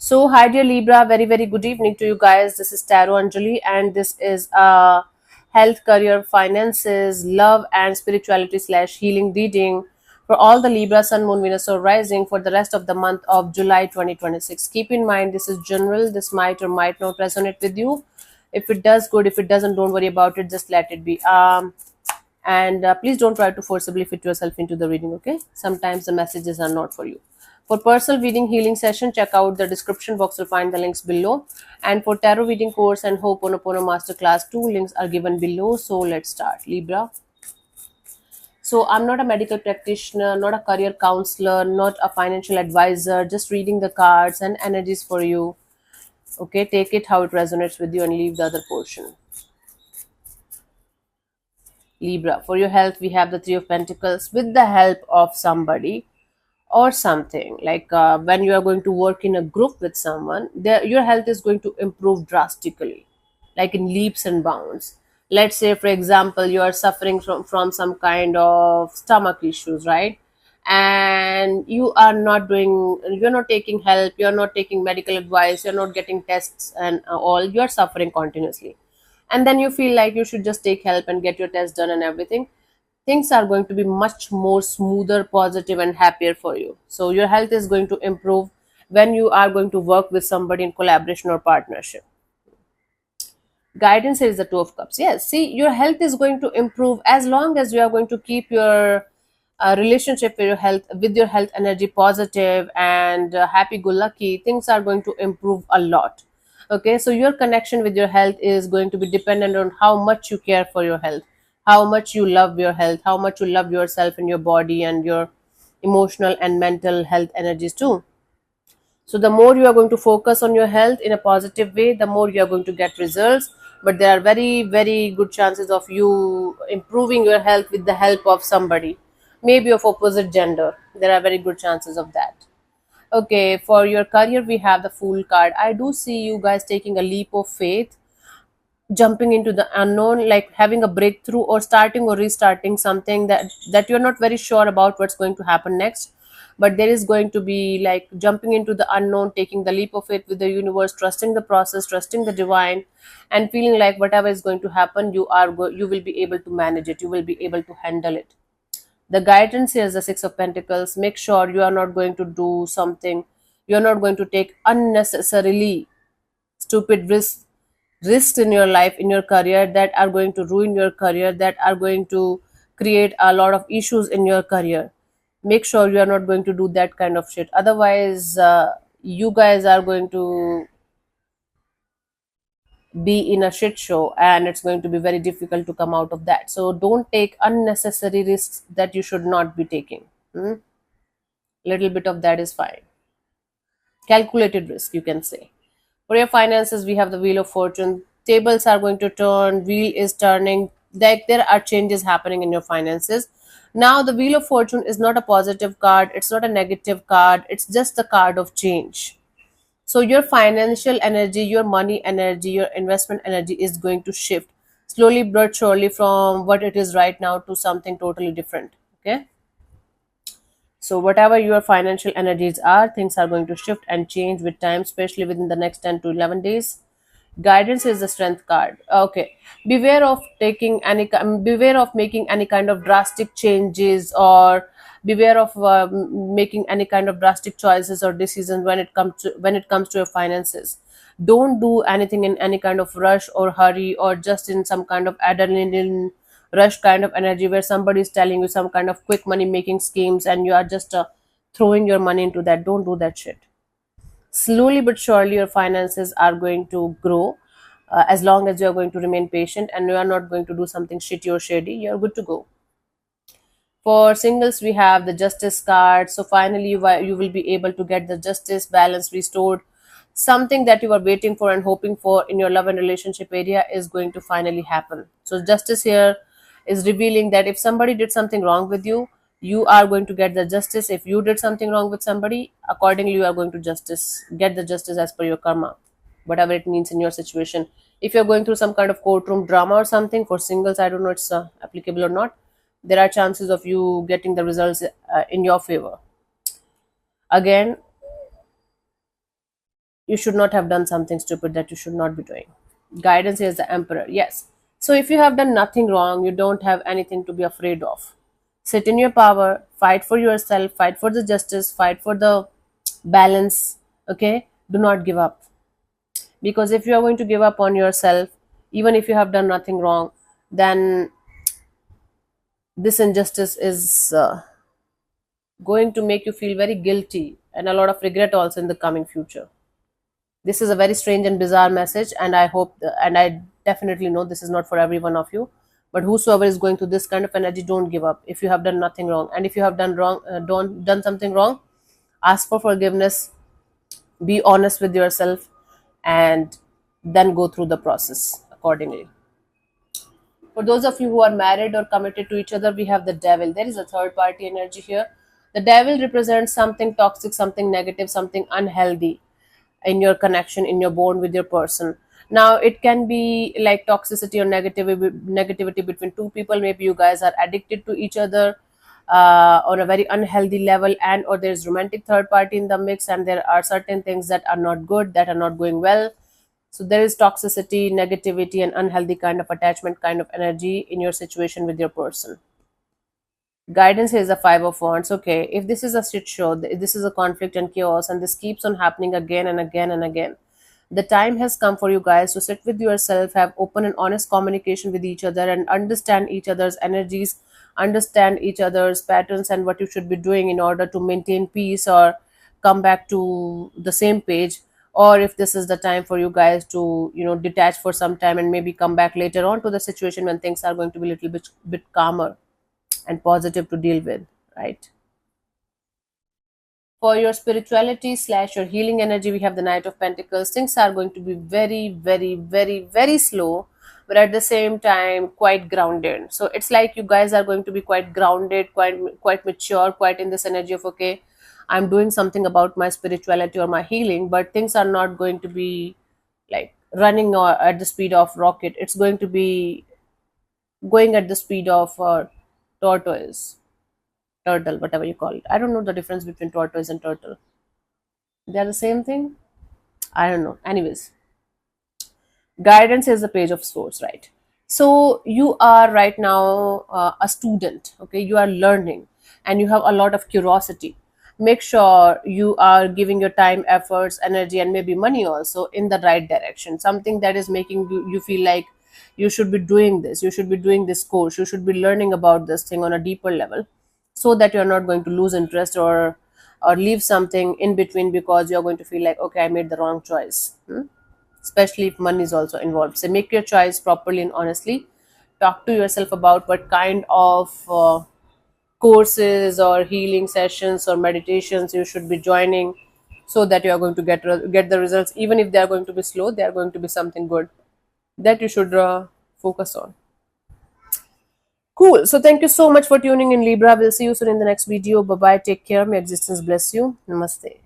So, hi dear Libra, very very good evening to you guys. This is Taro Anjali, and this is health, career, finances, love, and spirituality slash healing reading for all the Libra, Sun, Moon, Venus, or Rising for the rest of the month of July 2026. Keep in mind, this is general. This might or might not resonate with you. If it does, good. If it doesn't, don't worry about it. Just let it be. And please don't try to forcibly fit yourself into the reading, okay? Sometimes the messages are not for you. For personal reading healing session, check out the description box. You'll find the links below. And for tarot reading course and Ho'oponopono masterclass, two links are given below. So let's start. Libra. So I'm not a medical practitioner, not a career counselor, not a financial advisor, just reading the cards and energies for you. Okay, take it how it resonates with you and leave the other portion. Libra. For your health, we have the Three of Pentacles with the help of somebody or something. Like when you are going to work in a group with someone, your health is going to improve drastically, like in leaps and bounds. Let's say, for example, you are suffering from some kind of stomach issues, right? And you're not taking help, you're not taking medical advice, you're not getting tests and all, you're suffering continuously, and then you feel like you should just take help and get your test done and everything. Things are going to be much more smoother, positive, and happier for you. So your health is going to improve when you are going to work with somebody in collaboration or partnership. Guidance is the Two of Cups. Yes, see, your health is going to improve as long as you are going to keep your relationship with your health energy positive and happy go lucky. Things are going to improve a lot. Okay, so your connection with your health is going to be dependent on how much you care for your health, how much you love your health, how much you love yourself and your body and your emotional and mental health energies too. So the more you are going to focus on your health in a positive way, the more you are going to get results. But there are very, very good chances of you improving your health with the help of somebody, maybe of opposite gender. There are very good chances of that. Okay, for your career, we have the Fool card. I do see you guys taking a leap of faith, jumping into the unknown, like having a breakthrough or starting or restarting something that you're not very sure about what's going to happen next. But there is going to be like jumping into the unknown, taking the leap of faith with the universe, trusting the process, trusting the divine, and feeling like whatever is going to happen, you will be able to manage it, you will be able to handle it. The guidance here is the Six of Pentacles. Make sure you are not going to do something, you're not going to take unnecessarily stupid risks in your life, in your career, that are going to ruin your career, that are going to create a lot of issues in your career. Make sure you are not going to do that kind of shit, otherwise you guys are going to be in a shit show and it's going to be very difficult to come out of that. So don't take unnecessary risks that you should not be taking. Little bit of that is fine. Calculated risk, you can say. For your finances, we have the Wheel of Fortune. Tables are going to turn, wheel is turning, like there are changes happening in your finances. Now, the Wheel of Fortune is not a positive card, it's not a negative card, it's just the card of change. So, your financial energy, your money energy, your investment energy is going to shift slowly but surely from what it is right now to something totally different. Okay. So, whatever your financial energies are, things are going to shift and change with time, especially within the next 10 to 11 days. Guidance is the Strength card. Okay. Beware of making any kind of drastic changes, or beware of making any kind of drastic choices or decisions when it comes to your finances. Don't do anything in any kind of rush or hurry, or just in some kind of adrenaline rush kind of energy where somebody is telling you some kind of quick money making schemes and you are just throwing your money into that. Don't do that shit. Slowly but surely your finances are going to grow, as long as you are going to remain patient and you are not going to do something shitty or shady. You're good to go. For singles, we have the Justice card. So finally you will be able to get the justice, balance restored. Something that you are waiting for and hoping for in your love and relationship area is going to finally happen. So justice here is revealing that if somebody did something wrong with you, you are going to get the justice. If you did something wrong with somebody, accordingly you are going to get the justice as per your karma, whatever it means in your situation. If you're going through some kind of courtroom drama or something, for singles, I don't know it's applicable or not, there are chances of you getting the results in your favor. Again, you should not have done something stupid that you should not be doing. Guidance is the emperor. Yes. So if you have done nothing wrong, you don't have anything to be afraid of. Sit in your power, fight for yourself, fight for the justice, fight for the balance. Okay? Do not give up. Because if you are going to give up on yourself, even if you have done nothing wrong, then this injustice is going to make you feel very guilty and a lot of regret also in the coming future. This is a very strange and bizarre message, and I hope and I definitely know this is not for every one of you. But whosoever is going through this kind of energy, don't give up if you have done nothing wrong. And if you have done wrong, don't done something wrong, ask for forgiveness, be honest with yourself, and then go through the process accordingly. For those of you who are married or committed to each other, we have the devil. There is a third party energy here. The devil represents something toxic, something negative, something unhealthy in your connection, in your bond with your person. Now it can be like toxicity or negativity between two people. Maybe you guys are addicted to each other on a very unhealthy level, and or there's romantic third party in the mix, and there are certain things that are not good, that are not going well. So there is toxicity, negativity, and unhealthy kind of attachment kind of energy in your situation with your person. Guidance is a five of wands. Okay, if this is a shit show, if this is a conflict and chaos, and this keeps on happening again and again and again, the time has come for you guys to sit with yourself, have open and honest communication with each other, and understand each other's energies, understand each other's patterns, and what you should be doing in order to maintain peace or come back to the same page. Or if this is the time for you guys to, detach for some time and maybe come back later on to the situation when things are going to be a little bit calmer and positive to deal with, right? For your spirituality slash your healing energy, we have the Knight of Pentacles. Things are going to be very, very, very, very slow, but at the same time quite grounded. So it's like you guys are going to be quite grounded, quite mature, quite in this energy of, okay, I'm doing something about my spirituality or my healing, but things are not going to be like running or at the speed of rocket. It's going to be going at the speed of tortoise, turtle, whatever you call it. I don't know the difference between tortoise and turtle. They're the same thing. I don't know. Anyways, guidance is the page of swords, right? So you are right now a student. Okay, you are learning, and you have a lot of curiosity. Make sure you are giving your time, efforts, energy, and maybe money also in the right direction. Something that is making you feel like you should be doing this, you should be doing this course, you should be learning about this thing on a deeper level, so that you're not going to lose interest or leave something in between because you're going to feel like, okay, I made the wrong choice. Especially if money is also involved. So make your choice properly and honestly. Talk to yourself about what kind of courses or healing sessions or meditations you should be joining, so that you are going to get the results. Even if they are going to be slow, they are going to be something good that you should focus on. Cool. So thank you so much for tuning in, Libra. We'll see you soon in the next video. Bye bye. Take care. May existence bless you. Namaste.